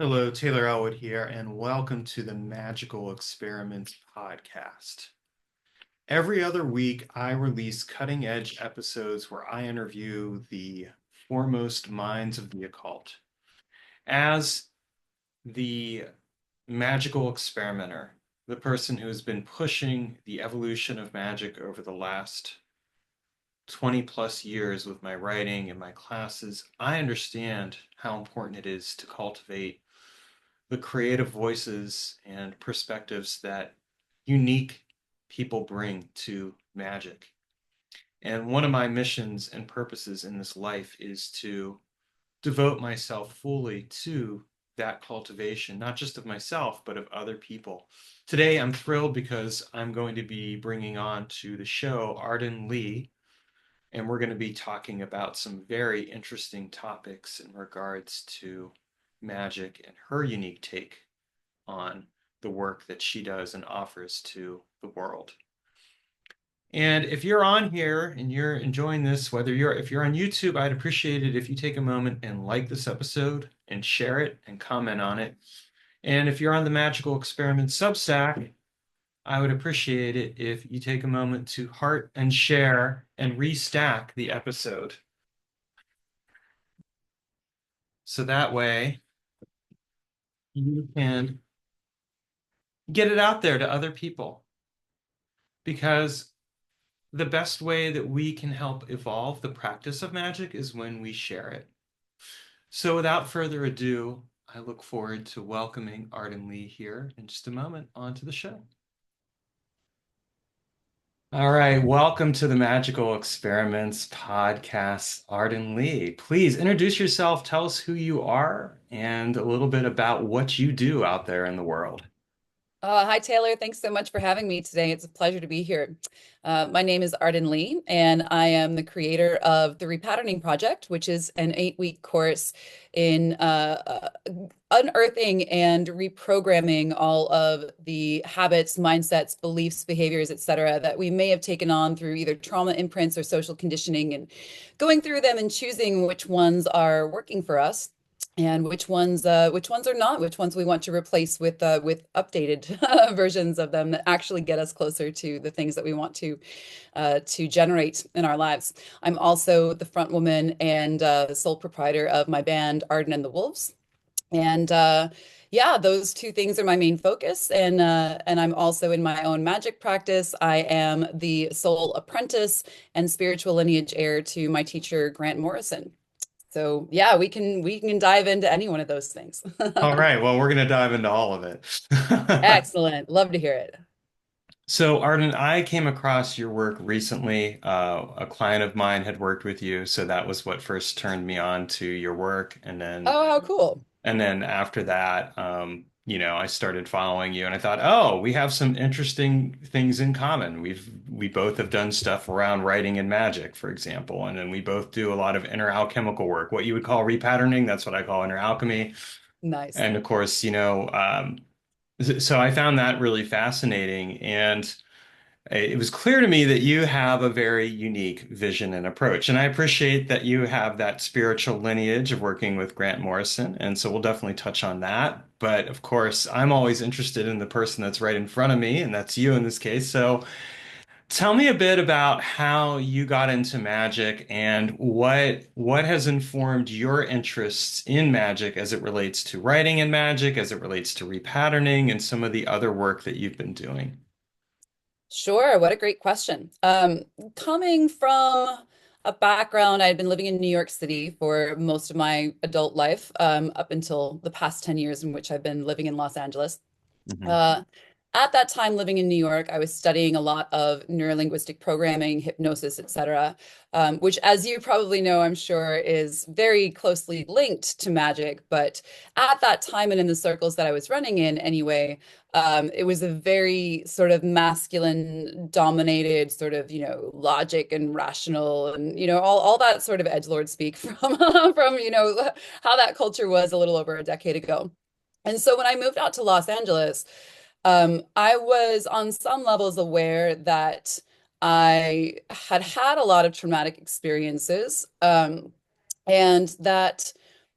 Hello, Taylor Ellwood here, and welcome to the Magical Experiments podcast. Every other week, I release cutting edge episodes where I interview the foremost minds of the occult. As the magical experimenter, the person who's been pushing the evolution of magic over the last 20 plus years with my writing and my classes, I understand how important it is to cultivate the creative voices and perspectives that unique people bring to magic. And one of my missions and purposes in this life is to devote myself fully to that cultivation, not just of myself, but of other people. Today, I'm thrilled because I'm going to be bringing on to the show Arden Leigh, and we're going to be talking about some very interesting topics in regards to magic and her unique take on the work that she does and offers to the world. And if you're on here and you're enjoying this, if you're on YouTube, I'd appreciate it if you take a moment and like this episode and share it and comment on it. And if you're on the Magical Experiment Substack, I would appreciate it if you take a moment to heart and share and restack the episode. So that way you can get it out there to other people. Because the best way that we can help evolve the practice of magic is when we share it. So without further ado, I look forward to welcoming Arden Leigh here in just a moment onto the show. All right, welcome to the Magical Experiments podcast, Arden Leigh. Please introduce yourself, tell us who you are, and a little bit about what you do out there in the world. Hi, Taylor. Thanks so much for having me today. It's a pleasure to be here. My name is Arden Leigh, and I am the creator of the Repatterning Project, which is an 8-week course in unearthing and reprogramming all of the habits, mindsets, beliefs, behaviors, etc., that we may have taken on through either trauma imprints or social conditioning, and going through them and choosing which ones are working for us and which ones are not, which ones we want to replace with updated versions of them that actually get us closer to the things that we want to generate in our lives. I'm also the front woman and sole proprietor of my band Arden and the Wolves, and yeah, those two things are my main focus. And I'm also in my own magic practice. I am the sole apprentice and spiritual lineage heir to my teacher Grant Morrison. So yeah, we can dive into any one of those things. All right, well, we're going to dive into all of it. Excellent. Love to hear it. So, Arden, I came across your work recently. A client of mine had worked with you, so that was what first turned me on to your work. Oh, how cool. And then after that, I started following you, and I thought, oh, we have some interesting things in common. We both have done stuff around writing and magic, for example, and then we both do a lot of inner alchemical work, what you would call repatterning. That's what I call inner alchemy. Nice. And of course, so I found that really fascinating, and it was clear to me that you have a very unique vision and approach. And I appreciate that you have that spiritual lineage of working with Grant Morrison. And so we'll definitely touch on that. But of course, I'm always interested in the person that's right in front of me, and that's you in this case. So tell me a bit about how you got into magic and what has informed your interests in magic as it relates to writing in magic, as it relates to repatterning, and some of the other work that you've been doing. Sure. What a great question. Coming from a background, I had been living in New York City for most of my adult life, up until the past 10 years in which I've been living in Los Angeles. Mhm. Uh, at that time, living in New York, I was studying a lot of neuro-linguistic programming, hypnosis, etc., which, as you probably know, I'm sure, is very closely linked to magic. But at that time and in the circles that I was running in anyway, it was a very sort of masculine dominated sort of, logic and rational and, all that sort of edgelord speak from, from, how that culture was a little over a decade ago. And so when I moved out to Los Angeles, I was on some levels aware that I had had a lot of traumatic experiences, and that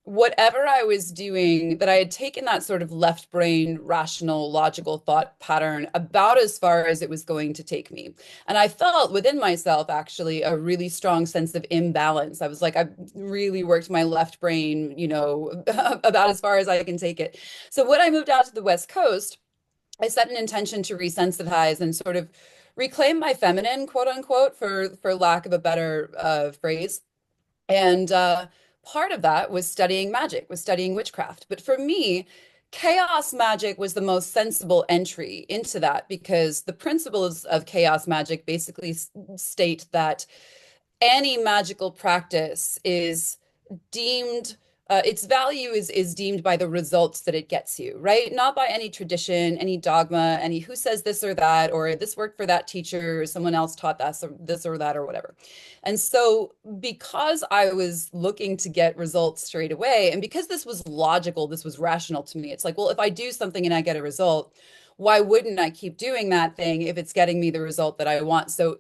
whatever I was doing, that I had taken that sort of left brain, rational, logical thought pattern about as far as it was going to take me. And I felt within myself actually a really strong sense of imbalance. I was like, I've really worked my left brain, about as far as I can take it. So when I moved out to the West Coast, I set an intention to resensitize and sort of reclaim my feminine, quote unquote, for lack of a better phrase. And part of that was studying magic, was studying witchcraft. But for me, chaos magic was the most sensible entry into that because the principles of chaos magic basically state that any magical practice is deemed its value is deemed by the results that it gets you, right? Not by any tradition, any dogma, any who says this or that, or this worked for that teacher, or someone else taught this or that, or whatever. And so, because I was looking to get results straight away, and because this was logical, this was rational to me, it's like, well, if I do something and I get a result, why wouldn't I keep doing that thing if it's getting me the result that I want? So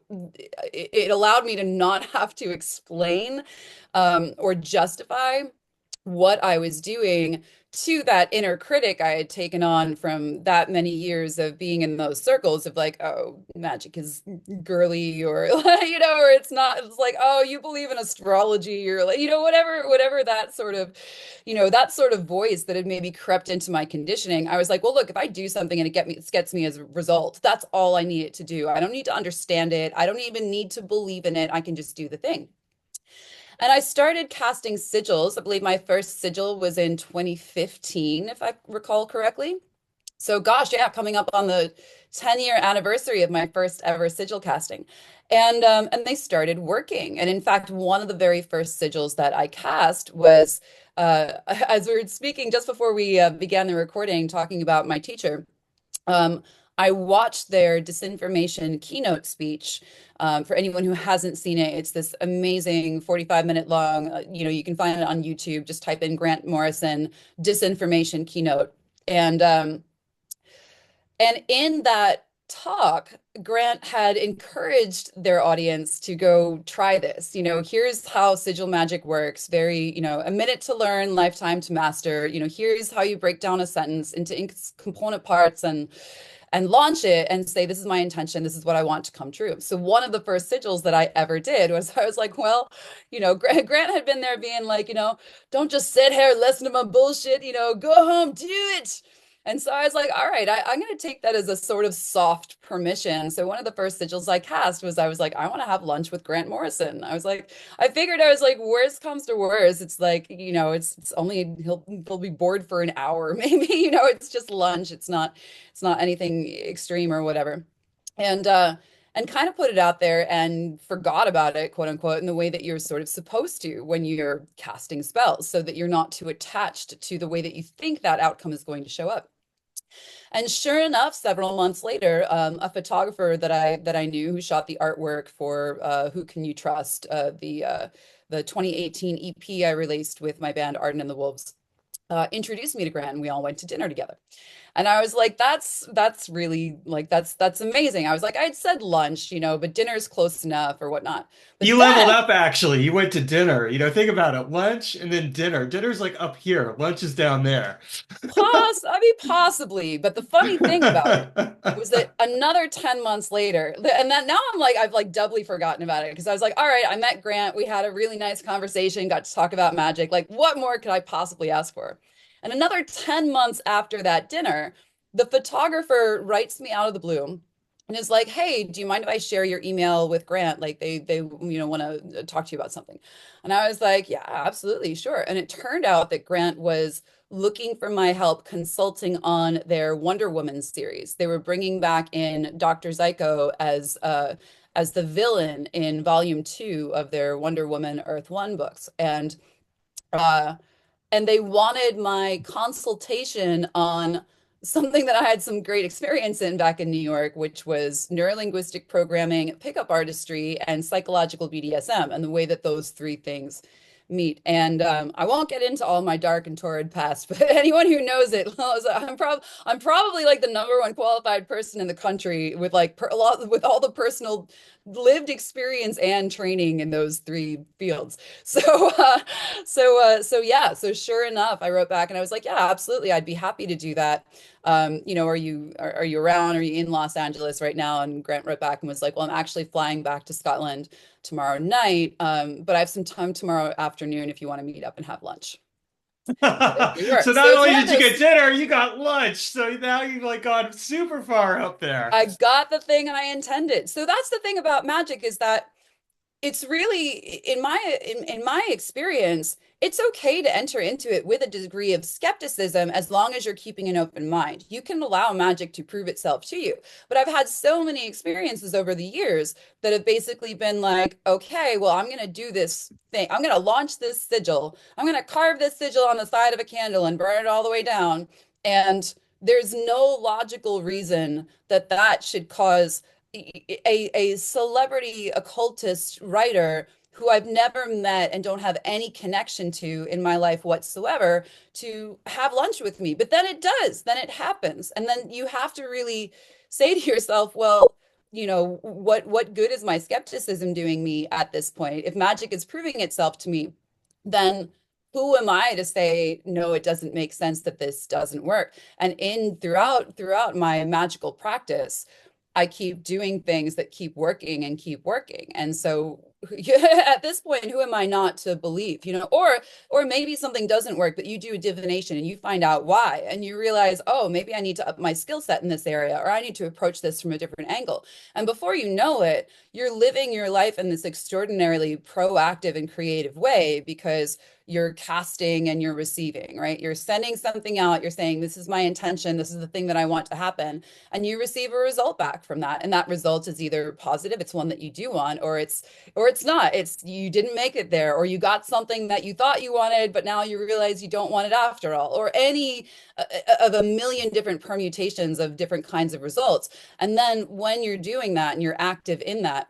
it allowed me to not have to explain or justify what I was doing to that inner critic I had taken on from that many years of being in those circles of like, oh, magic is girly, or or it's not, it's like, oh, you believe in astrology, or like, whatever that sort of voice that had maybe crept into my conditioning. I was like, well, look, if I do something and it gets me as a result, that's all I need it to do. I don't need to understand it. I don't even need to believe in it. I can just do the thing. And I started casting sigils. I believe my first sigil was in 2015, if I recall correctly. So, gosh, yeah, coming up on the 10-year anniversary of my first ever sigil casting. And they started working. And in fact, one of the very first sigils that I cast was, as we were speaking just before we began the recording, talking about my teacher. Um, I watched their disinformation keynote speech. For anyone who hasn't seen it, it's this amazing 45-minute long, you can find it on YouTube. Just type in Grant Morrison disinformation keynote. And in that talk, Grant had encouraged their audience to go try this. Here's how sigil magic works. Very, a minute to learn, lifetime to master. Here's how you break down a sentence into component parts and launch it and say, this is my intention. This is what I want to come true. So one of the first sigils that I ever did was I was like, well, Grant had been there being like, don't just sit here, listen to my bullshit, go home, do it. And so I was like, all right, I'm going to take that as a sort of soft permission. So one of the first sigils I cast was I was like, I want to have lunch with Grant Morrison. I was like, I figured I was like, worst comes to worst. It's like, it's only he'll be bored for an hour, maybe, it's just lunch. It's not anything extreme or whatever. And kind of put it out there and forgot about it, quote unquote, in the way that you're sort of supposed to when you're casting spells, so that you're not too attached to the way that you think that outcome is going to show up. And sure enough, several months later, a photographer that I knew who shot the artwork for "Who Can You Trust," the 2018 EP I released with my band Arden and the Wolves, introduced me to Grant, and we all went to dinner together. And I was like, that's really like that's amazing. I was like, I'd said lunch, but dinner's close enough or whatnot. But You leveled then up actually. You went to dinner. Think about it. Lunch and then dinner. Dinner's like up here. Lunch is down there. I mean, possibly. But the funny thing about it was that another 10 months later, and that now I've like doubly forgotten about it because I was like, all right, I met Grant. We had a really nice conversation, got to talk about magic. Like, what more could I possibly ask for? And another 10 months after that dinner, the photographer writes me out of the blue and is like, hey, do you mind if I share your email with Grant? Like they want to talk to you about something. And I was like, yeah, absolutely, sure. And it turned out that Grant was looking for my help consulting on their Wonder Woman series. They were bringing back in Dr. Zyko as the villain in volume 2 of their Wonder Woman Earth One books. Uh, and they wanted my consultation on something that I had some great experience in back in New York, which was neuro-linguistic programming, pickup artistry, and psychological BDSM, and the way that those three things meet. And I won't get into all my dark and torrid past, but anyone who knows it knows I'm probably like the #1 qualified person in the country with like with all the personal lived experience and training in those three fields. So, so yeah. So sure enough, I wrote back and I was like, yeah, absolutely, I'd be happy to do that. Are you around? Are you in Los Angeles right now? And Grant wrote back and was like, well, I'm actually flying back to Scotland tomorrow night, but I have some time tomorrow afternoon if you want to meet up and have lunch. So there we were. So So not it's only one of did you those. get dinner, you got lunch. So now you've like gone super far up there. I got the thing I intended. So that's the thing about magic is that it's really in my experience, it's okay to enter into it with a degree of skepticism as long as you're keeping an open mind. You can allow magic to prove itself to you. But I've had so many experiences over the years that have basically been like, okay, well, I'm going to do this thing. I'm going to launch this sigil. I'm going to carve this sigil on the side of a candle and burn it all the way down. And there's no logical reason that that should cause a celebrity occultist writer who I've never met and don't have any connection to in my life whatsoever to have lunch with me. But then it does, then it happens. And then you have to really say to yourself, well, what good is my skepticism doing me at this point? If magic is proving itself to me, then who am I to say no, it doesn't make sense that this doesn't work? And in throughout my magical practice, I keep doing things that keep working and keep working. And so at this point, who am I not to believe, or maybe something doesn't work, but you do a divination and you find out why, and you realize, oh, maybe I need to up my skill set in this area, or I need to approach this from a different angle. And before you know it, you're living your life in this extraordinarily proactive and creative way because you're casting and you're receiving, right? You're sending something out, you're saying, this is my intention, this is the thing that I want to happen, and you receive a result back from that. And that result is either positive, it's one that you do want, or it's not. It's you didn't make it there, or you got something that you thought you wanted, but now you realize you don't want it after all, or any of a million different permutations of different kinds of results. And then when you're doing that and you're active in that,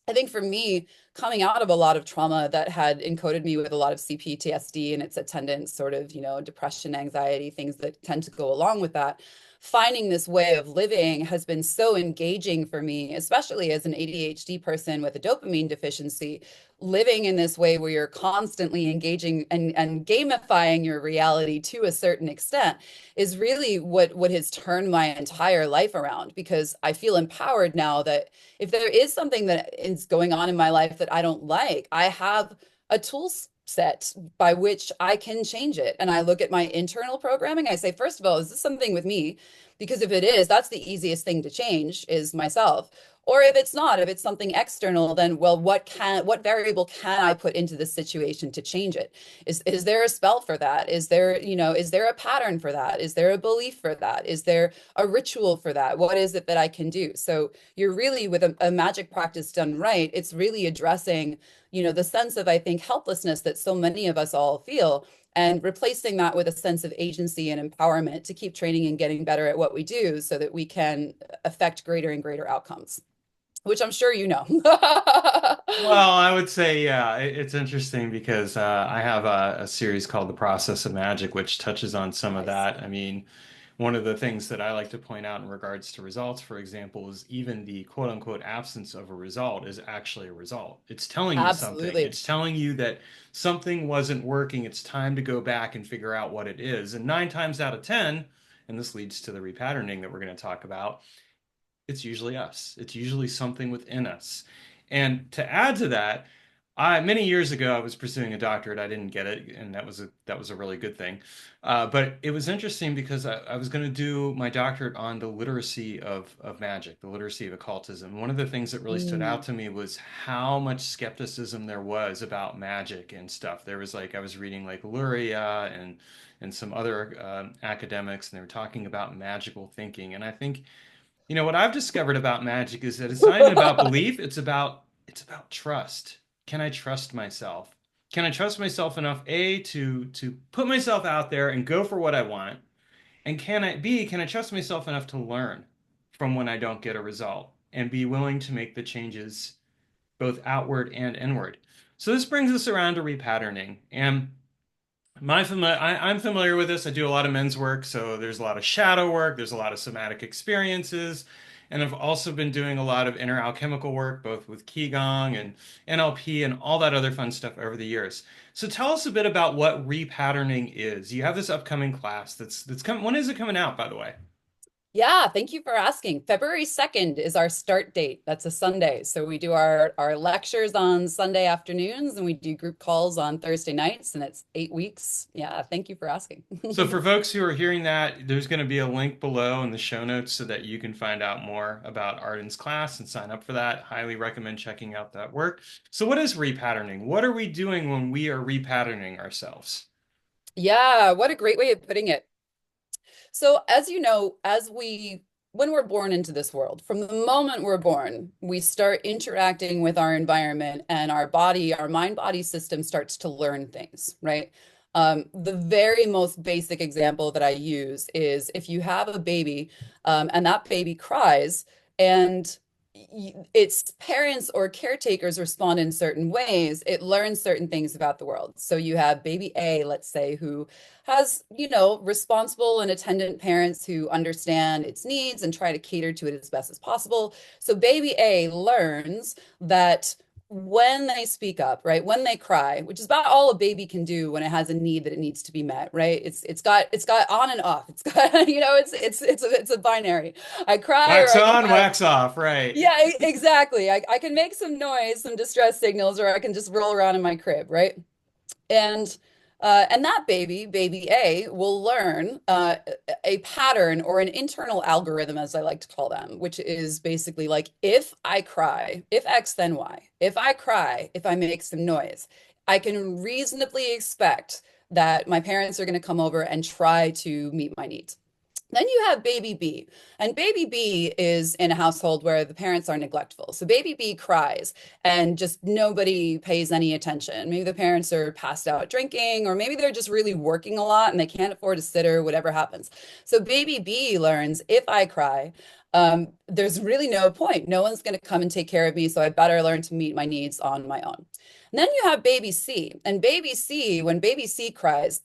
I think for me, coming out of a lot of trauma that had encoded me with a lot of CPTSD and its attendant sort of, depression, anxiety, things that tend to go along with that, finding this way of living has been so engaging for me, especially as an ADHD person with a dopamine deficiency. Living in this way where you're constantly engaging and gamifying your reality to a certain extent is really what has turned my entire life around, because I feel empowered now that if there is something that is going on in my life that I don't like, I have a tool set by which I can change it. And I look at my internal programming. I say, first of all, is this something with me? Because if it is, that's the easiest thing to change is myself. Or if it's not, if it's something external, then well, what variable can I put into this situation to change it? Is there a spell for that? Is there a pattern for that? Is there a belief for that? Is there a ritual for that? What is it that I can do? So you're really with a magic practice done right, it's really addressing, the sense of, I think, helplessness that so many of us all feel, and replacing that with a sense of agency and empowerment to keep training and getting better at what we do so that we can affect greater and greater outcomes, which I'm sure you know. Well, I would say, yeah, it's interesting because I have a series called The Process of Magic, which touches on some of Nice. that. I mean, one of the things that I like to point out in regards to results, for example, is even the quote unquote absence of a result is actually a result. It's telling you something. Absolutely. It's telling you that something wasn't working. It's time to go back and figure out what it is. And nine times out of 10, and this leads to the repatterning that we're going to talk about, it's usually us. It's usually something within us. And to add to that, many years ago I was pursuing a doctorate. I didn't get it, and that was a really good thing. But it was interesting because I was going to do my doctorate on the literacy of magic, the literacy of occultism. One of the things that really stood out Mm. to me was how much skepticism there was about magic and stuff. There was like I was reading like Luria and some other academics, and they were talking about magical thinking, and I think what I've discovered about magic is that it's not even about belief, it's about trust. Can I trust myself? Can I trust myself enough, A, to put myself out there and go for what I want? And can I trust myself enough to learn from when I don't get a result and be willing to make the changes both outward and inward? So this brings us around to repatterning. And I'm familiar with this. I do a lot of men's work, so there's a lot of shadow work, there's a lot of somatic experiences, And I've also been doing a lot of inner alchemical work, both with Qigong and NLP and all that other fun stuff over the years. So tell us a bit about what repatterning is. You have this upcoming class that's coming. When is it coming out, by the way? Yeah, thank you for asking. February 2nd is our start date. That's a Sunday. So we do our lectures on Sunday afternoons and we do group calls on Thursday nights, and it's 8 weeks. Yeah, thank you for asking. So for folks who are hearing that, there's going to be a link below in the show notes so that you can find out more about Arden's class and sign up for that. Highly recommend checking out that work. So what is repatterning? What are we doing when we are repatterning ourselves? Yeah, what a great way of putting it. So, as you know, when we're born into this world, from the moment we're born, we start interacting with our environment and our body, our mind-body system starts to learn things, right? The very most basic example that I use is if you have a baby, and that baby cries, and its parents or caretakers respond in certain ways, it learns certain things about the world. So you have baby A, let's say, who has, responsible and attendant parents who understand its needs and try to cater to it as best as possible. So baby A learns that when they speak up, right, when they cry, which is about all a baby can do when it has a need that it needs to be met, right? It's got on and off. It's got, it's a binary. I cry or Wax I can on, have. wax off, right? Yeah, exactly. I can make some noise, some distress signals, or I can just roll around in my crib, right? And and that baby A, will learn a pattern or an internal algorithm, as I like to call them, which is basically like if I cry, if X, then Y. If I cry, if I make some noise, I can reasonably expect that my parents are going to come over and try to meet my needs. Then you have baby B, and baby B is in a household where the parents are neglectful. So baby B cries and just nobody pays any attention. Maybe the parents are passed out drinking, or maybe they're just really working a lot and they can't afford a sitter, whatever happens. So baby B learns if I cry, there's really no point. No one's going to come and take care of me, so I better learn to meet my needs on my own. And then you have baby C, and baby C, when baby C cries,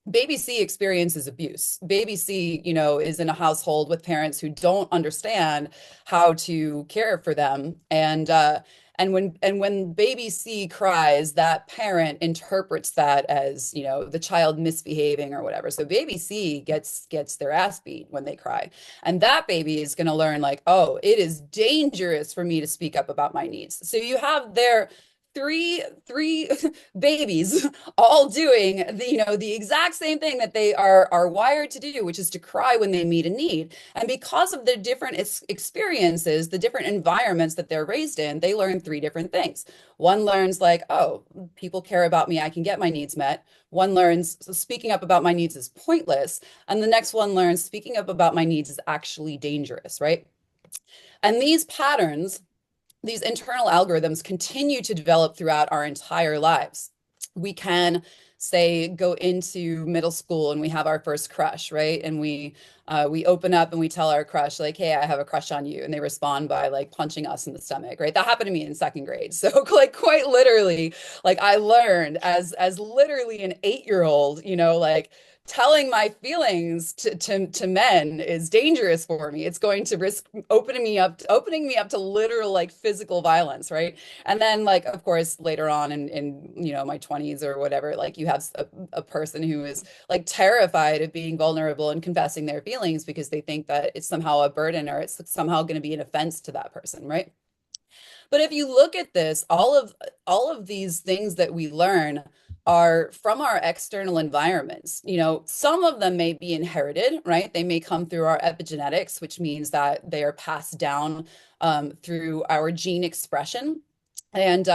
baby C experiences abuse. Baby C, is in a household with parents who don't understand how to care for them. And when baby C cries, that parent interprets that as, the child misbehaving or whatever. So baby C gets their ass beat when they cry. And that baby is going to learn like, oh, it is dangerous for me to speak up about my needs. So you have their three babies all doing the exact same thing that they are wired to do, which is to cry when they meet a need. And because of the different experiences, the different environments that they're raised in, they learn three different things. One learns like, oh, people care about me, I can get my needs met. One learns, so speaking up about my needs is pointless, and the next one learns speaking up about my needs is actually dangerous, right? And these internal algorithms continue to develop throughout our entire lives. We can say go into middle school and we have our first crush, right? And we open up and we tell our crush like, "Hey, I have a crush on you," and they respond by like punching us in the stomach, right? That happened to me in second grade. So like quite literally, like I learned as literally an 8-year old, like telling my feelings to men is dangerous for me. It's going to risk opening me up to literal like physical violence, right? And then like of course later on in my 20s or whatever, like you have a person who is like terrified of being vulnerable and confessing their feelings because they think that it's somehow a burden or it's somehow going to be an offense to that person, right? But if you look at this, all of these things that we learn are from our external environments. Some of them may be inherited, right? They may come through our epigenetics, which means that they are passed down through our gene expression. And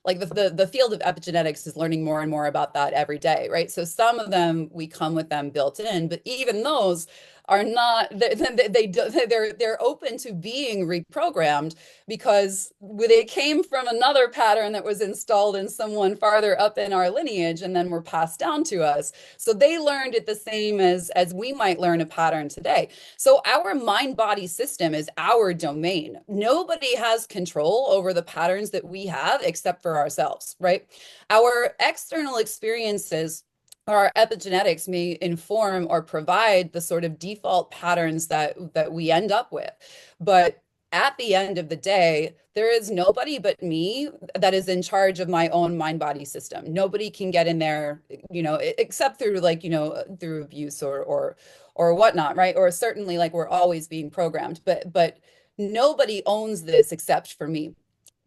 like the field of epigenetics is learning more and more about that every day, right? So some of them we come with them built in, but even those are not they're open to being reprogrammed because they came from another pattern that was installed in someone farther up in our lineage and then were passed down to us. So they learned it the same as we might learn a pattern today. So our mind body system is our domain. Nobody has control over the patterns that we have except for ourselves, right? Our external experiences, our epigenetics may inform or provide the sort of default patterns that we end up with. But at the end of the day, there is nobody but me that is in charge of my own mind body system. Nobody can get in there, except through like, through abuse or whatnot, right? Or certainly like we're always being programmed, but nobody owns this except for me.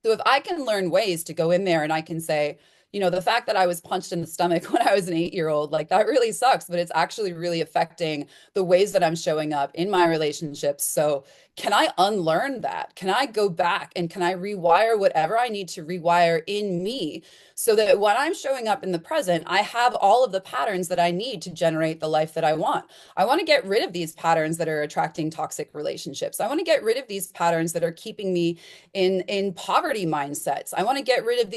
So if I can learn ways to go in there and I can say, the fact that I was punched in the stomach when I was an 8-year old, like that really sucks, but it's actually really affecting the ways that I'm showing up in my relationships. So can I unlearn that? Can I go back and can I rewire whatever I need to rewire in me so that when I'm showing up in the present, I have all of the patterns that I need to generate the life that I want? I want to get rid of these patterns that are attracting toxic relationships. I want to get rid of these patterns that are keeping me in poverty mindsets. I want to get rid of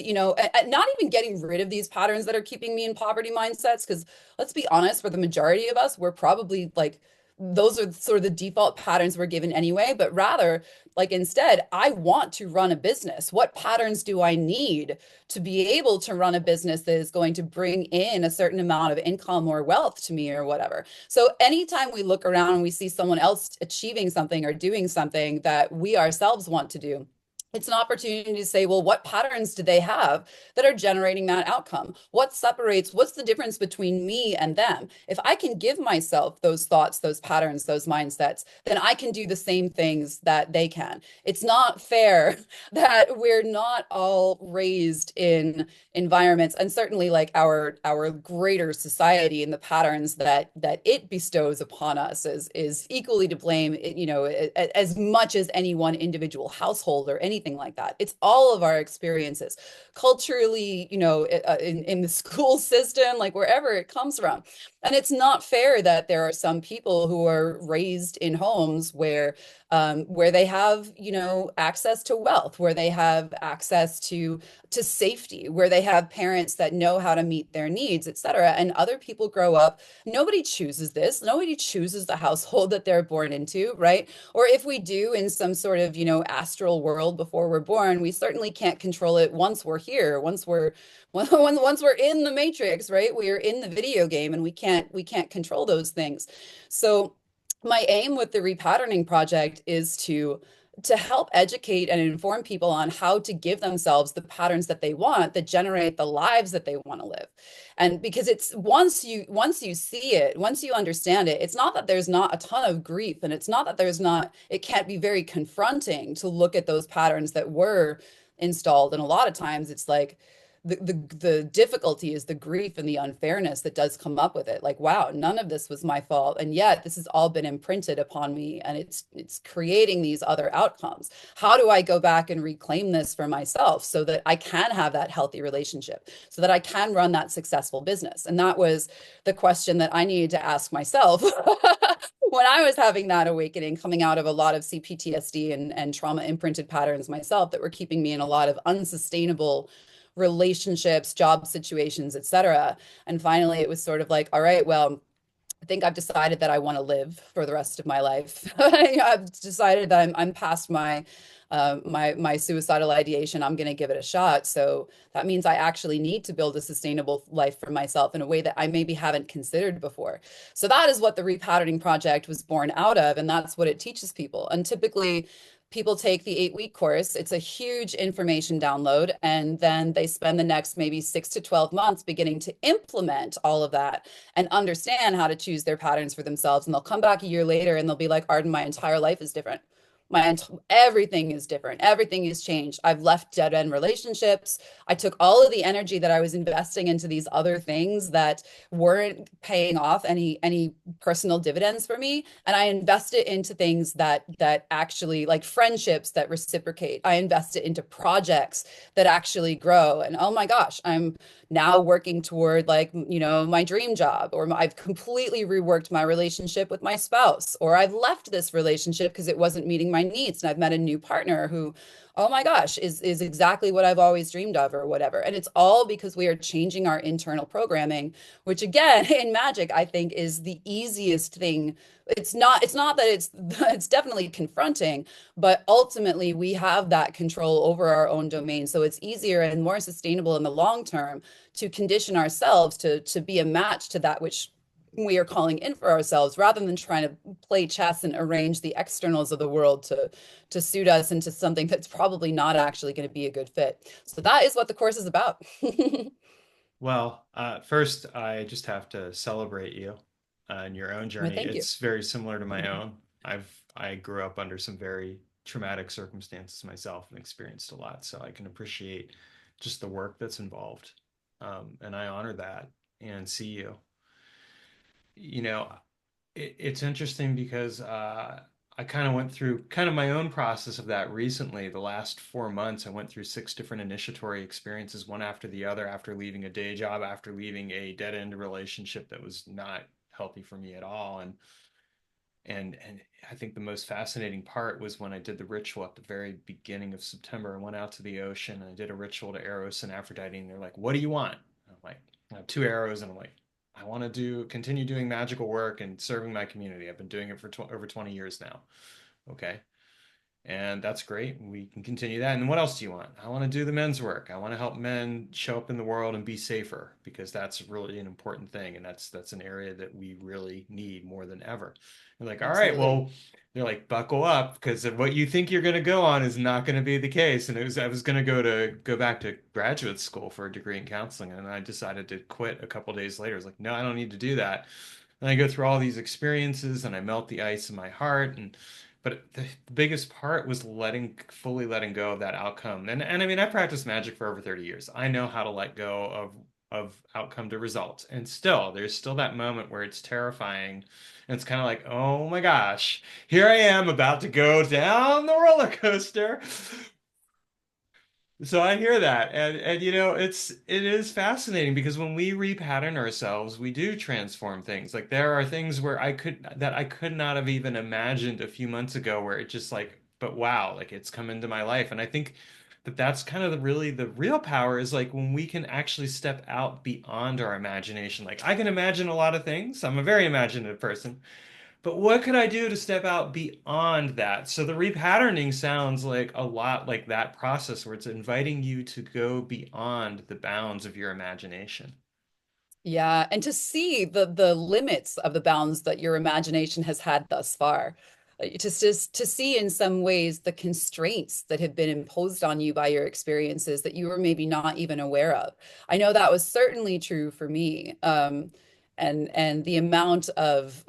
not even getting rid of these patterns that are keeping me in poverty mindsets, because let's be honest, for the majority of us, we're probably like those are sort of the default patterns we're given anyway, but rather like instead, I want to run a business. What patterns do I need to be able to run a business that is going to bring in a certain amount of income or wealth to me or whatever? So anytime we look around and we see someone else achieving something or doing something that we ourselves want to do, it's an opportunity to say, well, what patterns do they have that are generating that outcome? What's the difference between me and them? If I can give myself those thoughts, those patterns, those mindsets, then I can do the same things that they can. It's not fair that we're not all raised in environments, and certainly like our greater society and the patterns that it bestows upon us is equally to blame, as much as any one individual household or anything like that. It's all of our experiences culturally, in the school system, like wherever it comes from. And it's not fair that there are some people who are raised in homes where they have, access to wealth, where they have access to safety, where they have parents that know how to meet their needs, et cetera. And other people grow up, nobody chooses this. Nobody chooses the household that they're born into, right? Or if we do in some sort of, astral world before we're born, we certainly can't control it once we're here, once we're in the matrix, right? We are in the video game and we can't control those things. So my aim with the repatterning project is to help educate and inform people on how to give themselves the patterns that they want that generate the lives that they want to live. And because it's once you see it, once you understand it, it's not that there's not a ton of grief, and it's not that it can't be very confronting to look at those patterns that were installed. And a lot of times it's like the difficulty is the grief and the unfairness that does come up with it. Like, wow, none of this was my fault, and yet this has all been imprinted upon me, and it's creating these other outcomes. How do I go back and reclaim this for myself so that I can have that healthy relationship, so that I can run that successful business? And that was the question that I needed to ask myself when I was having that awakening, coming out of a lot of CPTSD and trauma imprinted patterns myself that were keeping me in a lot of unsustainable relationships, job situations, etc. And finally, it was sort of like, all right, well, I think I've decided that I want to live for the rest of my life. I've decided that I'm past my suicidal ideation. I'm going to give it a shot. So that means I actually need to build a sustainable life for myself in a way that I maybe haven't considered before. So that is what the repatterning project was born out of, and that's what it teaches people. And typically people take the 8-week course. It's a huge information download. And then they spend the next maybe 6 to 12 months beginning to implement all of that and understand how to choose their patterns for themselves. And they'll come back a year later and they'll be like, Arden, my entire life is different. Everything is different. Everything has changed. I've left dead end relationships. I took all of the energy that I was investing into these other things that weren't paying off any personal dividends for me, and I invested into things that actually, like friendships that reciprocate. I invested into projects that actually grow. And oh my gosh, I'm now working toward like, my dream job, or I've completely reworked my relationship with my spouse, or I've left this relationship because it wasn't meeting my needs, and I've met a new partner who, oh my gosh, is exactly what I've always dreamed of or whatever. And it's all because we are changing our internal programming, which again, in magic, I think is the easiest thing. It's not that it's definitely confronting, but ultimately we have that control over our own domain. So it's easier and more sustainable in the long term to condition ourselves to be a match to that which we are calling in for ourselves, rather than trying to play chess and arrange the externals of the world to suit us into something that's probably not actually going to be a good fit. So that is what the course is about. Well, first, I just have to celebrate you in your own Well, journey. thank you. It's very similar to my own. I grew up under some very traumatic circumstances myself and experienced a lot, so I can appreciate just the work that's involved. And I honor that and see you. You know, it's interesting because I kind of went through kind of my own process of that recently. The last 4 months, I went through 6 different initiatory experiences, one after the other, after leaving a day job, after leaving a dead-end relationship that was not healthy for me at all. And I think the most fascinating part was when I did the ritual at the very beginning of September. I went out to the ocean and I did a ritual to Eros and Aphrodite, and they're like, "What do you want?" And I'm like, "I have 2 arrows," and I'm like, "I want to continue doing magical work and serving my community. I've been doing it for over 20 years now." Okay. And that's great. We can continue that. And what else do you want? I want to do the men's work. I want to help men show up in the world and be safer, because that's really an important thing. And that's an area that we really need more than ever. They're like, all right, Absolutely. well, they're like, buckle up, because what you think you're going to go on is not going to be the case. And I was going to go back to graduate school for a degree in counseling, and I decided to quit a couple days later. I was like, no, I don't need to do that. And I go through all these experiences and I melt the ice in my heart. And but the biggest part was fully letting go of that outcome. And I mean, I practiced magic for over 30 years. I know how to let go of outcome to result. And still, there's still that moment where it's terrifying. And it's kind of like, oh my gosh, here I am about to go down the roller coaster. So I hear that, and it is fascinating, because when we repattern ourselves, we do transform things. Like, there are things where I could not have even imagined a few months ago, where it just like, but wow, like it's come into my life. And I think that that's kind of really the real power, is like when we can actually step out beyond our imagination. Like, I can imagine a lot of things. I'm a very imaginative person. But what could I do to step out beyond that? So the repatterning sounds like a lot like that process, where it's inviting you to go beyond the bounds of your imagination. Yeah, and to see the limits of the bounds that your imagination has had thus far. Just to see in some ways the constraints that have been imposed on you by your experiences that you were maybe not even aware of. I know that was certainly true for me. And the amount of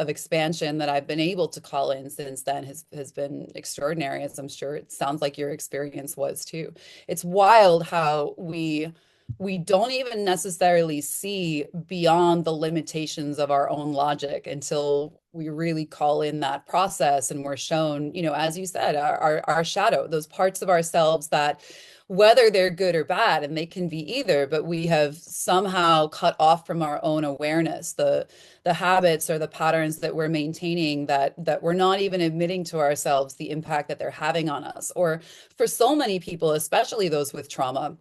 expansion that I've been able to call in since then has been extraordinary, as I'm sure it sounds like your experience was too. It's wild how we don't even necessarily see beyond the limitations of our own logic until we really call in that process, and we're shown, as you said, our shadow, those parts of ourselves that, whether they're good or bad, and they can be either, but we have somehow cut off from our own awareness, the habits or the patterns that we're maintaining, that we're not even admitting to ourselves the impact that they're having on us. Or for so many people, especially those with trauma,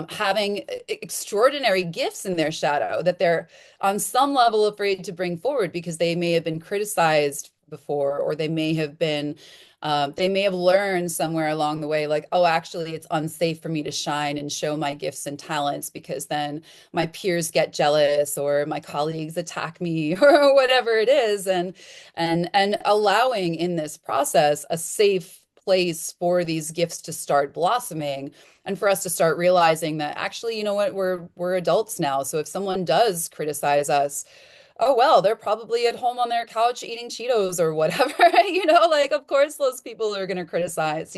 having extraordinary gifts in their shadow that they're on some level afraid to bring forward, because they may have been criticized before, or they may have learned somewhere along the way, like, oh, actually, it's unsafe for me to shine and show my gifts and talents, because then my peers get jealous or my colleagues attack me or whatever it is. And allowing in this process a safe place for these gifts to start blossoming, and for us to start realizing that actually, you know what, we're adults now. So if someone does criticize us, oh well, they're probably at home on their couch eating Cheetos or whatever, like, of course those people are going to criticize,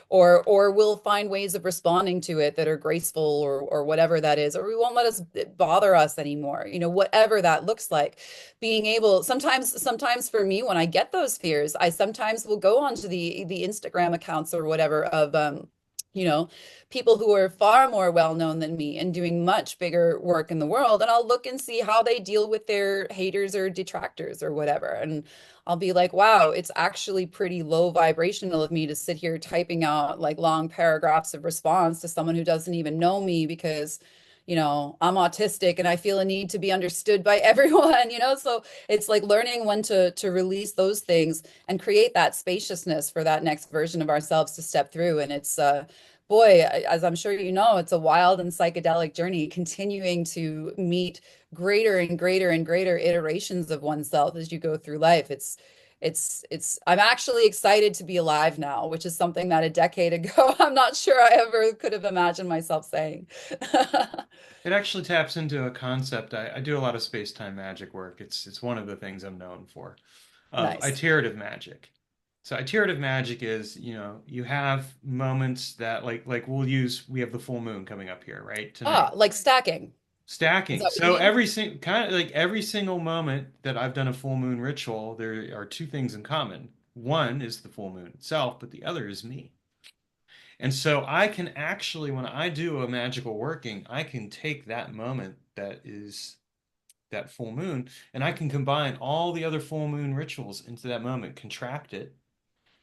or we'll find ways of responding to it that are graceful, or whatever that is, or we won't let us bother us anymore, whatever that looks like. Being able, sometimes for me, when I get those fears, I sometimes will go onto the Instagram accounts or whatever of you know, people who are far more well known than me and doing much bigger work in the world. And I'll look and see how they deal with their haters or detractors or whatever. And I'll be like, wow, it's actually pretty low vibrational of me to sit here typing out like long paragraphs of response to someone who doesn't even know me, because I'm autistic and I feel a need to be understood by everyone, so it's like learning when to release those things and create that spaciousness for that next version of ourselves to step through. And it's boy, as I'm sure you know, it's a wild and psychedelic journey, continuing to meet greater and greater and greater iterations of oneself as you go through life. I'm actually excited to be alive now, which is something that a decade ago, I'm not sure I ever could have imagined myself saying. It actually taps into a concept. I do a lot of space-time magic work. It's one of the things I'm known for, of Nice. iterative magic. So iterative magic is, you have moments that we have the full moon coming up here, right? Ah, Tonight. like stacking. Is Stacking. that what you So mean? every single moment that I've done a full moon ritual, there are two things in common. One is the full moon itself, but the other is me. And so I can actually, when I do a magical working, I can take that moment that is that full moon and I can combine all the other full moon rituals into that moment, contract it,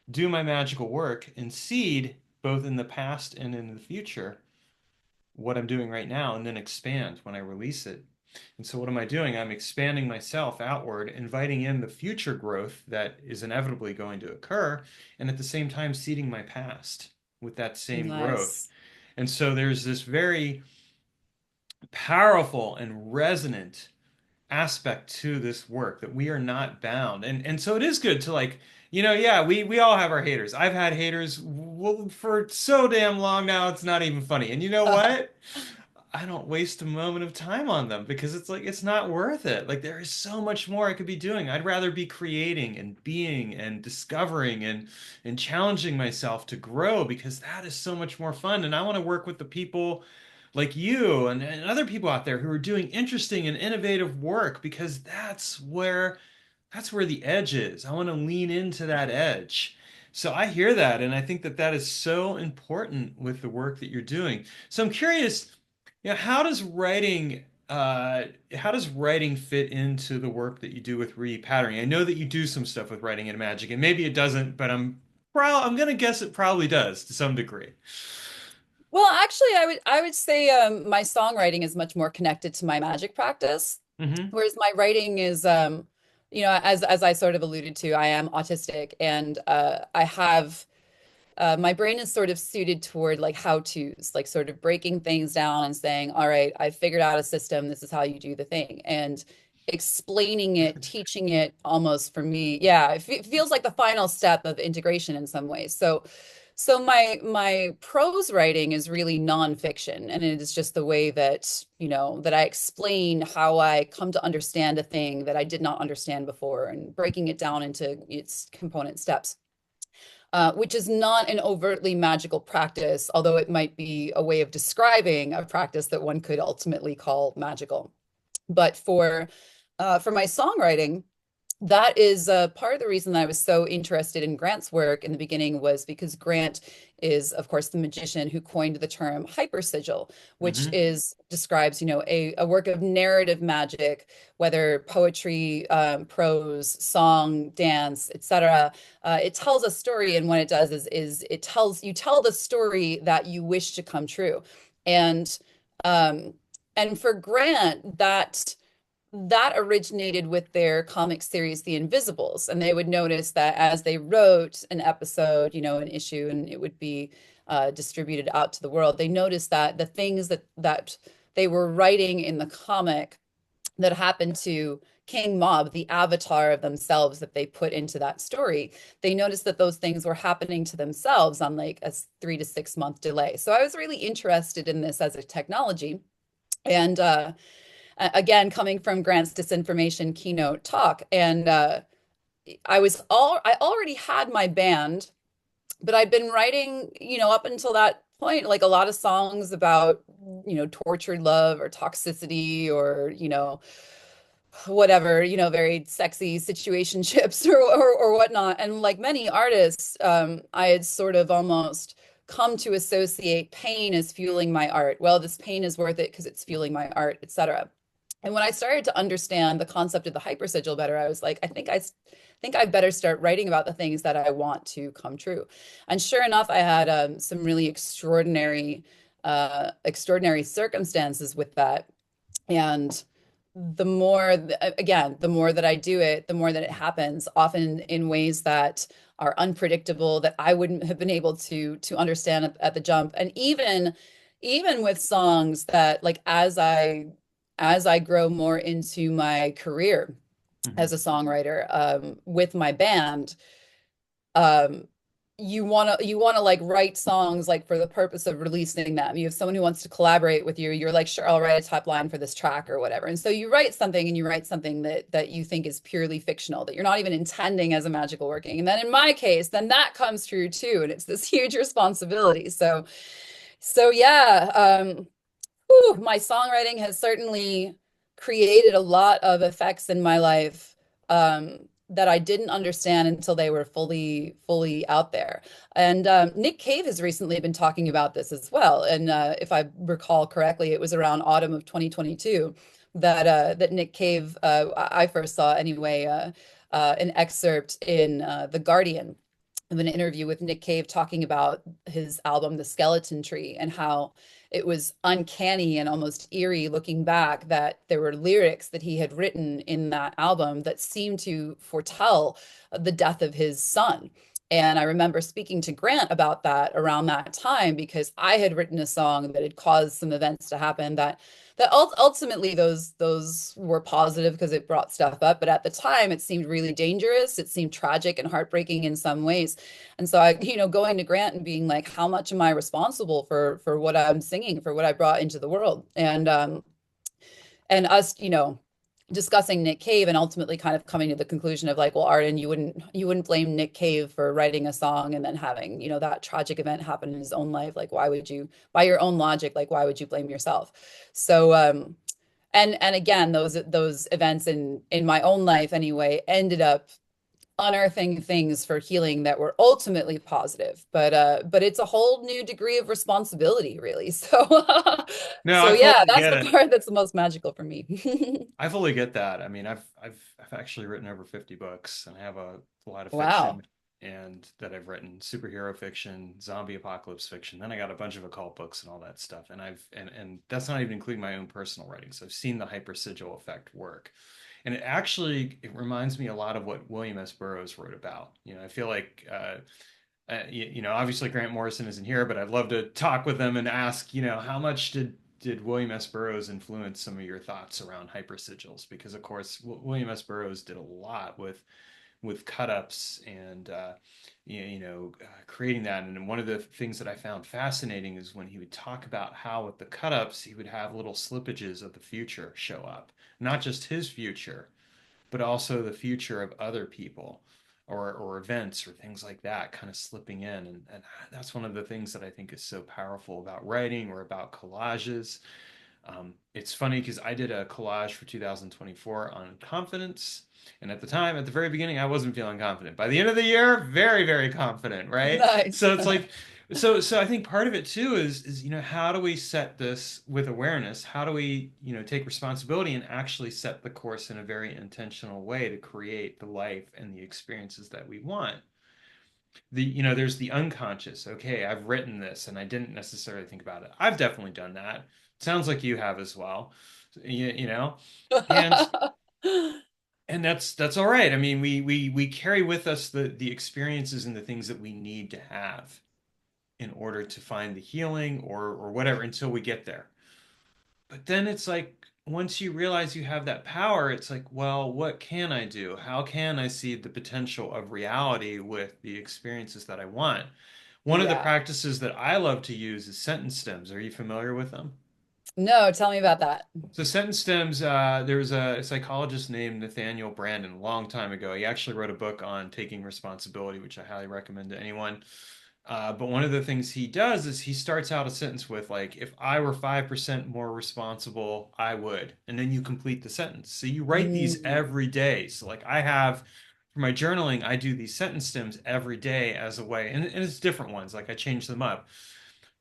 do my magical work, and seed both in the past and in the future what I'm doing right now, and then expand when I release it. And so, what am I doing? I'm expanding myself outward, inviting in the future growth that is inevitably going to occur, and at the same time, seeding my past with that same growth. Nice. And so, there's this very powerful and resonant aspect to this work that we are not bound. And so it is good to yeah, we all have our haters. I've had haters for so damn long now it's not even funny. And you know what? I don't waste a moment of time on them because it's like it's not worth it. Like there is so much more I could be doing. I'd rather be creating and being and discovering and challenging myself to grow because that is so much more fun. And I want to work with the people like you and other people out there who are doing interesting and innovative work because that's where the edge is. I want to lean into that edge. So I hear that, and I think that that is so important with the work that you're doing. So I'm curious, how does writing fit into the work that you do with repatterning? I know that you do some stuff with writing and magic, and maybe it doesn't, but I'm gonna guess it probably does to some degree. Well, actually, I would say my songwriting is much more connected to my magic practice, Hmm. whereas my writing is, as I sort of alluded to, I am autistic, and I have my brain is sort of suited toward like how to's, like sort of breaking things down and saying, all right, I figured out a system. This is how you do the thing. And explaining it, teaching it almost for me. Yeah, it feels like the final step of integration in some ways. So my prose writing is really nonfiction, and it is just the way that, that I explain how I come to understand a thing that I did not understand before and breaking it down into its component steps. Which is not an overtly magical practice, although it might be a way of describing a practice that one could ultimately call magical. But for my songwriting, that is part of the reason that I was so interested in Grant's work in the beginning was because Grant is, of course, the magician who coined the term hyper sigil, which Hmm. is describes, a work of narrative magic, whether poetry, prose, song, dance, etc. It tells a story, and what it does is you tell the story that you wish to come true, and um, and for Grant that originated with their comic series, The Invisibles. And they would notice that as they wrote an episode, an issue, and it would be distributed out to the world, they noticed that the things that they were writing in the comic that happened to King Mob, the avatar of themselves that they put into that story, they noticed that those things were happening to themselves on like a 3 to 6 month delay. So I was really interested in this as a technology. And again, coming from Grant's disinformation keynote talk, and I already had my band, but I'd been writing, up until that point, like a lot of songs about, tortured love or toxicity or, whatever, very sexy situationships or whatnot. And like many artists, I had sort of almost come to associate pain as fueling my art. Well, this pain is worth it because it's fueling my art, etc. And when I started to understand the concept of the hypersigil better, I was like, I think I better start writing about the things that I want to come true. And sure enough, I had some really extraordinary circumstances with that. And again, the more that I do it, the more that it happens, often in ways that are unpredictable, that I wouldn't have been able to understand at the jump. And even with songs that, like, as I grow more into my career Hmm. as a songwriter, with my band, um you want to like write songs like for the purpose of releasing them. You have someone who wants to collaborate with you, you're like, sure, I'll write a top line for this track or whatever. And so you write something, and you write something that you think is purely fictional, that you're not even intending as a magical working. And then in my case, then that comes true too, and it's this huge responsibility. So yeah, whew, my songwriting has certainly created a lot of effects in my life, that I didn't understand until they were fully out there. And Nick Cave has recently been talking about this as well. And if I recall correctly, it was around autumn of 2022 that Nick Cave, I first saw anyway, an excerpt in The Guardian of an interview with Nick Cave talking about his album, The Skeleton Tree, and how it was uncanny and almost eerie looking back that there were lyrics that he had written in that album that seemed to foretell the death of his son. And I remember speaking to Grant about that around that time, because I had written a song that had caused some events to happen that ultimately those were positive because it brought stuff up, but at the time it seemed really dangerous, it seemed tragic and heartbreaking in some ways. And so I, going to Grant and being like, how much am I responsible for what I'm singing, for what I brought into the world? And us, discussing Nick Cave, and ultimately kind of coming to the conclusion of like, well, Arden, you wouldn't blame Nick Cave for writing a song and then having, that tragic event happen in his own life. Like, why would you, by your own logic, like, why would you blame yourself? So and again, those events in my own life anyway ended up unearthing things for healing that were ultimately positive, but it's a whole new degree of responsibility, really. So No, so I yeah, fully that's get the it. part that's the most magical for me. I fully get that. I mean, I've actually written over 50 books, and I have a lot of Wow. fiction and that I've written, superhero fiction, zombie apocalypse fiction. Then I got a bunch of occult books and all that stuff. And and that's not even including my own personal writing. So I've seen the hypersigil effect work. And it reminds me a lot of what William S. Burroughs wrote about. I feel like obviously Grant Morrison isn't here, but I'd love to talk with them and ask, how much did William S. Burroughs influence some of your thoughts around hypersigils? Because of course, William S. Burroughs did a lot with cut ups and creating that. And one of the things that I found fascinating is when he would talk about how with the cut ups he would have little slippages of the future show up, not just his future, but also the future of other people or events or things like that kind of slipping in. And that's one of the things that I think is so powerful about writing or about collages. It's funny because I did a collage for 2024 on confidence. And at the time, at the very beginning, I wasn't feeling confident. By the end of the year, very, very confident, right? Nice. So it's like, so I think part of it too is how do we set this with awareness? How do we take responsibility and actually set the course in a very intentional way to create the life and the experiences that we want? There's the unconscious. Okay, I've written this and I didn't necessarily think about it. I've definitely done that. Sounds like you have as well. You know, and that's all right. I mean, we carry with us the experiences and the things that we need to have in order to find the healing or whatever until we get there. But then it's like once you realize you have that power, it's like, well, what can I do? How can I see the potential of reality with the experiences that I want? One of the Yeah. practices that I love to use is sentence stems. Are you familiar with them? No, tell me about that. So sentence stems, there was a psychologist named Nathaniel Branden a long time ago. He actually wrote a book on taking responsibility, which I highly recommend to anyone. But one of the things he does is he starts out a sentence with like, if I were 5% more responsible, I would. And then you complete the sentence. So you write these Mm, every day. So like I have for my journaling, I do these sentence stems every day as a way, and it's different ones. Like I change them up,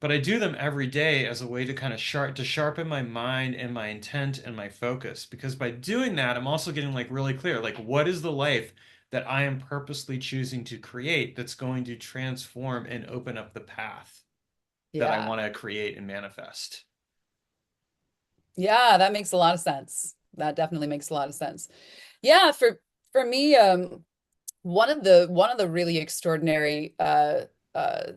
but I do them every day as a way to kind of sharpen my mind and my intent and my focus. Because by doing that, I'm also getting like really clear, like what is the life that I am purposely choosing to create that's going to transform and open up the path that I yeah. want to create and manifest. Yeah, that makes a lot of sense. that definitely makes a lot of sense. Yeah, for me, one of the really extraordinary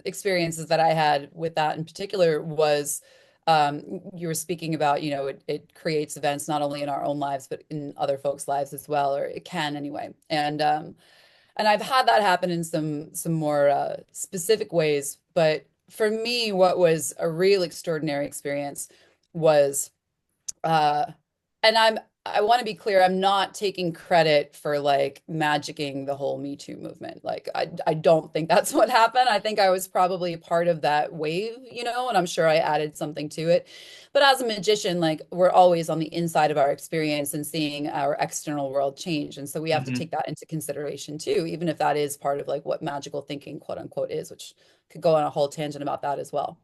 experiences that I had with that in particular was you were speaking about, you know, it creates events not only in our own lives but in other folks' lives as well, or it can anyway. And I've had that happen in some more specific ways. But for me, what was a real extraordinary experience was uh, and I want to be clear, I'm not taking credit for like magicking the whole Me Too movement. Like I don't think that's what happened. I think I was probably a part of that wave, you know, and I'm sure I added something to it. But as a magician, like we're always on the inside of our experience and seeing our external world change. And so we have to Hmm. take that into consideration too, even if that is part of like what magical thinking, quote unquote, is, which could go on a whole tangent about that as well.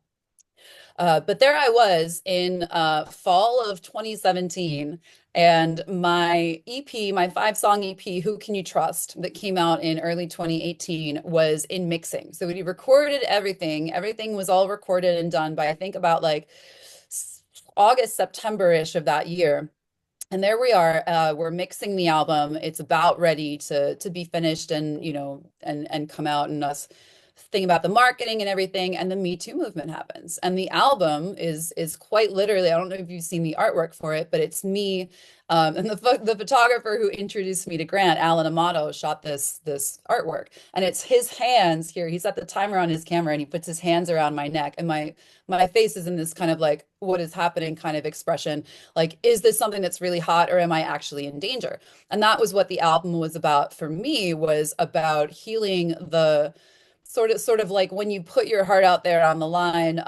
But there I was in fall of 2017, and my EP, my 5 song EP, Who Can You Trust, that came out in early 2018, was in mixing. So we recorded everything. Everything was all recorded and done by I think about like August, September-ish of that year. And there we are. We're mixing the album. It's about ready to be finished and you know and come out and us thinking about the marketing and everything. And the Me Too movement happens. And the album is quite literally, I don't know if you've seen the artwork for it, but it's me and the photographer who introduced me to Grant, Alan Amato, shot this artwork. And it's his hands here. He set the timer on his camera and he puts his hands around my neck. And my face is in this kind of like, what is happening kind of expression, like, is this something that's really hot or am I actually in danger? And that was what the album was about for me, was about healing the sort of like when you put your heart out there on the line.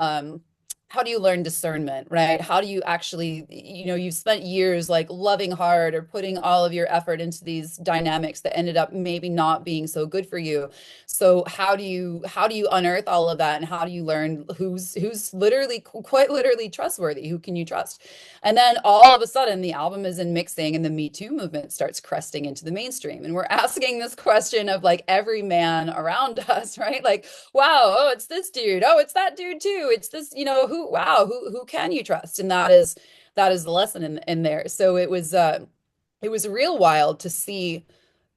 How do you learn discernment, right? How do you actually, you know, you've spent years like loving hard or putting all of your effort into these dynamics that ended up maybe not being so good for you. So how do you unearth all of that, and how do you learn who's literally, quite literally, trustworthy? Who can you trust? And then all of a sudden the album is in mixing and the Me Too movement starts cresting into the mainstream. And we're asking this question of like every man around us, right? Like, wow, oh, it's this dude. Oh, it's that dude too. It's this, you know, who can you trust? And that is the lesson in there. So it was real wild to see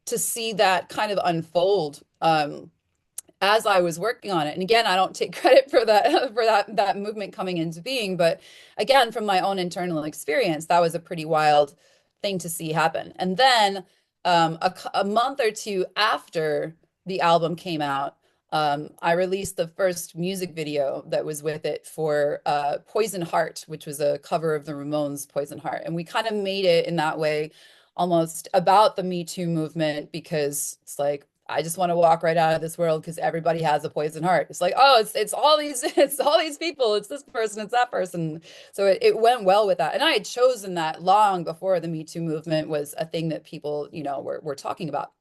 that kind of unfold as I was working on it. And again, I don't take credit for that for that movement coming into being, but again, from my own internal experience, that was a pretty wild thing to see happen. And then a month or two after the album came out, I released the first music video that was with it for Poison Heart, which was a cover of the Ramones' Poison Heart. And we kind of made it in that way almost about the Me Too movement, because it's like, I just want to walk right out of this world because everybody has a poison heart. It's like, oh, it's all these it's all these people. It's this person, it's that person. So it went well with that. And I had chosen that long before the Me Too movement was a thing that people, you know, were talking about.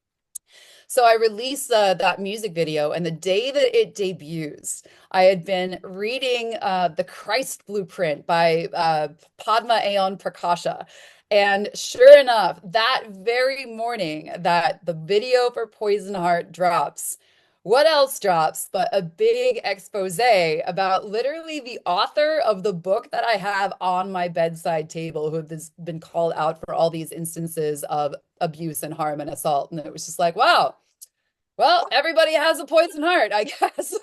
So I released that music video, and the day that it debuts, I had been reading The Christ Blueprint by Padma Ayon Prakasha. And sure enough, that very morning that the video for Poison Heart drops, what else drops but a big expose about literally the author of the book that I have on my bedside table, who has been called out for all these instances of abuse and harm and assault. And it was just like, wow, well, everybody has a poison heart, I guess.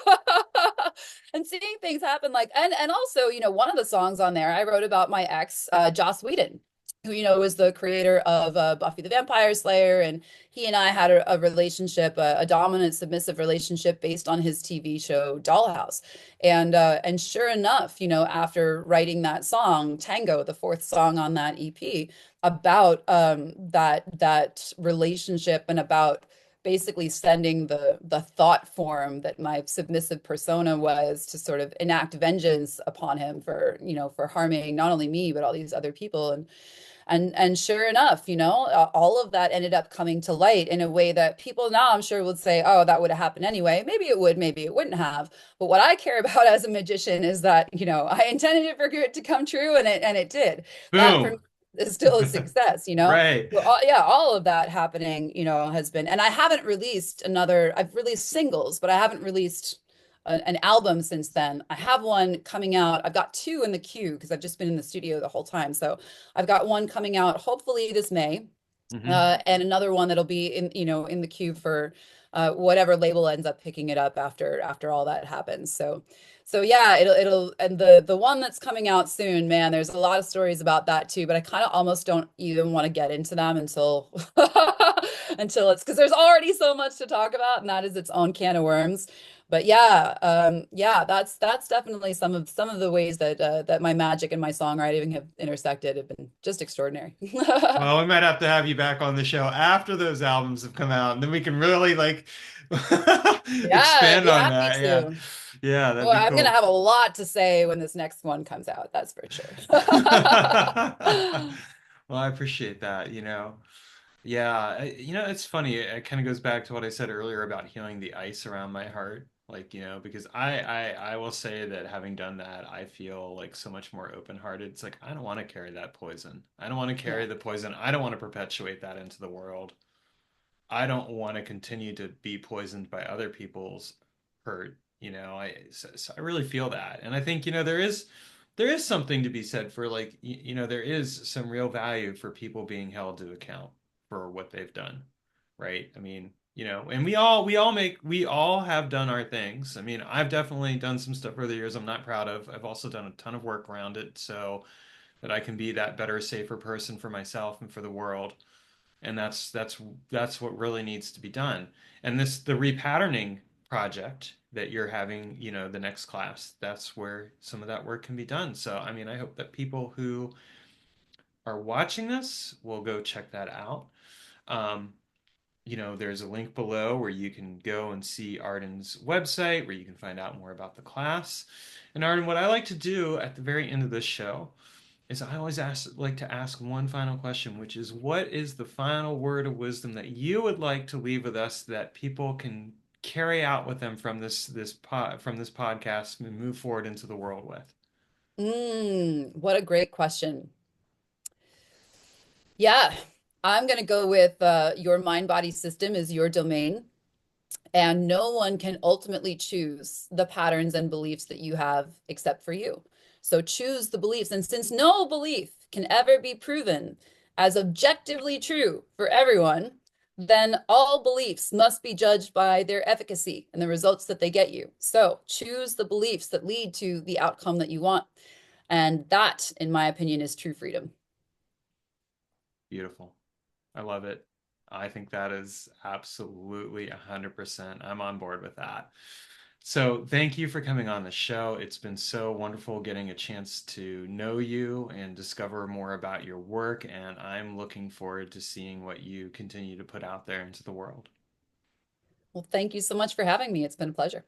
And seeing things happen like, and also, you know, one of the songs on there I wrote about my ex, Joss Whedon, who, you know, was the creator of Buffy the Vampire Slayer, and he and I had a relationship, a dominant submissive relationship based on his TV show Dollhouse. And sure enough, you know, after writing that song, Tango, the 4th song on that EP, about that relationship and about basically sending the thought form that my submissive persona was to sort of enact vengeance upon him for, you know, for harming not only me but all these other people. And sure enough, you know, all of that ended up coming to light in a way that people now I'm sure would say, oh, that would have happened anyway. Maybe it would, maybe it wouldn't have. But what I care about as a magician is that, you know, I intended it for it to come true, and it did. That for me Boom. is still a success, you know. Right. So yeah, all of that happening, you know, has been, and I haven't released another, I've released singles, but I haven't released an album since then. I have one coming out. I've got two in the queue because I've just been in the studio the whole time. So I've got one coming out hopefully this May, Hmm. and another one that'll be in, in the queue for whatever label ends up picking it up after all that happens. So yeah, and the one that's coming out soon, man, there's a lot of stories about that too, but I kind of almost don't even want to get into them until until it's because there's already so much to talk about, and that is its own can of worms. But yeah, yeah, that's definitely some of the ways that that my magic and my songwriting have intersected have been just extraordinary. Well, we might have to have you back on the show after those albums have come out, and then we can really like Yeah, expand be on happy that. Yeah. to. Yeah, that'd Well, be I'm gonna cool. have a lot to say when this next one comes out, that's for sure. Well, I appreciate that, Yeah, it's funny. It kind of goes back to what I said earlier about healing the ice around my heart. Like, because I will say that having done that, I feel like so much more open-hearted. It's like I don't want to carry that poison. I don't want to Yeah. carry the poison. I don't want to perpetuate that into the world. I don't want to continue to be poisoned by other people's hurt. So I really feel that. And I think, there is something to be said for like, there is some real value for people being held to account for what they've done, right? I mean, and we all have done our things. I mean, I've definitely done some stuff over the years I'm not proud of. I've also done a ton of work around it so that I can be that better, safer person for myself and for the world. And that's what really needs to be done. And the repatterning project that you're having, the next class, that's where some of that work can be done. So, I mean, I hope that people who are watching this will go check that out. Um, there's a link below where you can go and see Arden's website, where you can find out more about the class. And Arden, what I like to do at the very end of this show is I always like to ask one final question, which is what is the final word of wisdom that you would like to leave with us that people can carry out with them from this podcast and move forward into the world with? What a great question. Yeah, I'm gonna go with your mind body system is your domain, and no one can ultimately choose the patterns and beliefs that you have except for you. So choose the beliefs. And since no belief can ever be proven as objectively true for everyone, then all beliefs must be judged by their efficacy and the results that they get you. So choose the beliefs that lead to the outcome that you want. And that, in my opinion, is true freedom. Beautiful. I love it. I think that is absolutely 100%. I'm on board with that. So, thank you for coming on the show. It's been so wonderful getting a chance to know you and discover more about your work, and I'm looking forward to seeing what you continue to put out there into the world. Well, thank you so much for having me. It's been a pleasure.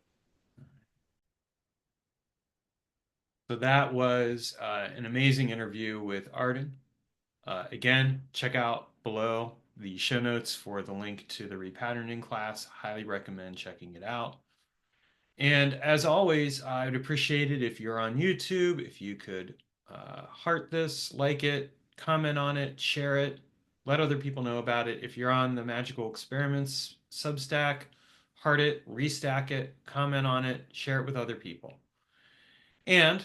So, that was an amazing interview with Arden. Again, check out below the show notes for the link to the repatterning class. Highly recommend checking it out. And as always, I would appreciate it if you're on YouTube, if you could heart this, like it, comment on it, share it, let other people know about it. If you're on the Magical Experiments Substack, heart it, restack it, comment on it, share it with other people. And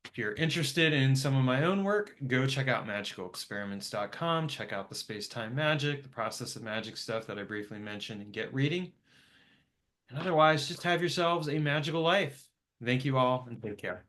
if you're interested in some of my own work, go check out magicalexperiments.com. Check out the space-time magic, the process of magic stuff that I briefly mentioned, and get reading. And otherwise, just have yourselves a magical life. Thank you all, and take care.